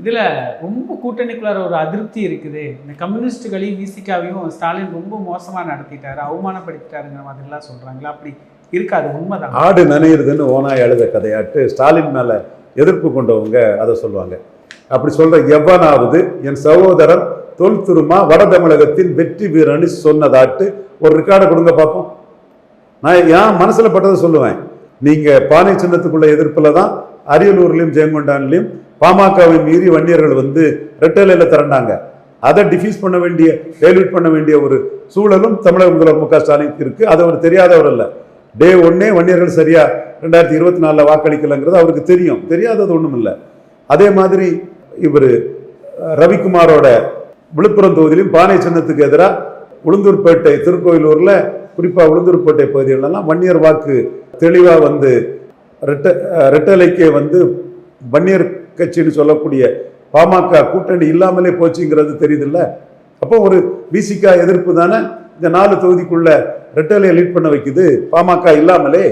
இதில் ரொம்ப கூட்டணிக்குள்ளார ஒரு அதிருப்தி இருக்குது. இந்த கம்யூனிஸ்டுகளையும் விசிகாவையும் ஸ்டாலின் ரொம்ப மோசமாக நடத்திட்டாரு, அவமானப்படுத்திட்டாருங்கிற மாதிரிலாம் சொல்கிறாங்களா? அப்படி இருக்காது, உண்மைதான். ஆடு நனையிறதுன்னு ஓனாய் அழுத கதையாட்டு ஸ்டாலின் மேலே எதிர்ப்பு கொண்டவங்க அதை சொல்லுவாங்க. அப்படி சொல்ற எவனாவது என் சகோதரர் தொல் திருமா வட தமிழகத்தின் வெற்றி வீரன்னு சொன்னதாட்டு ஒரு ரெக்கார்டை கொடுங்க பார்ப்போம். நான் என் மனசில் பட்டதை சொல்லுவேன். நீங்கள் பானை சின்னத்துக்குள்ள எதிர்ப்பில் தான் அரியலூர்லையும் ஜெயங்கொண்டான்லையும் பாமகவை மீறி வன்னியர்கள் வந்து ரெட்டலையில் திரண்டாங்க. அதை டிஃப்யூஸ் பண்ண வேண்டிய, டெலிட் பண்ண வேண்டிய ஒரு சூழலும் தமிழக முதல்வர் மு க ஸ்டாலினுக்கு இருக்கு. அது அவர் தெரியாதவர் அல்ல. டே ஒன்னே வன்னியர்கள் சரியா 2024 வாக்களிக்கலைங்கிறது அவருக்கு தெரியும், தெரியாதது ஒன்றும் இல்லை. அதே மாதிரி இவர் ரவிக்குமாரோட விழுப்புரம் தொகுதியிலும் பானை சின்னத்துக்கு எதிராக உளுந்தூர்பேட்டை, திருக்கோயிலூரில் குறிப்பாக உளுந்தூர்பேட்டை பகுதிகளெல்லாம் வன்னியர் வாக்கு தெளிவாக வந்து ரெட்டலைக்கே வந்து வன்னியர் கட்சின்னு சொல்லக்கூடிய பாமக கூட்டணி இல்லாமலே போச்சுங்கிறது தெரியுதுல்ல. அப்போ ஒரு விசிகா எதிர்ப்பு தானே இந்த 4 தொகுதிக்குள்ள ரெட்டலையை லீட் பண்ண வைக்குது, பாமக இல்லாமலே.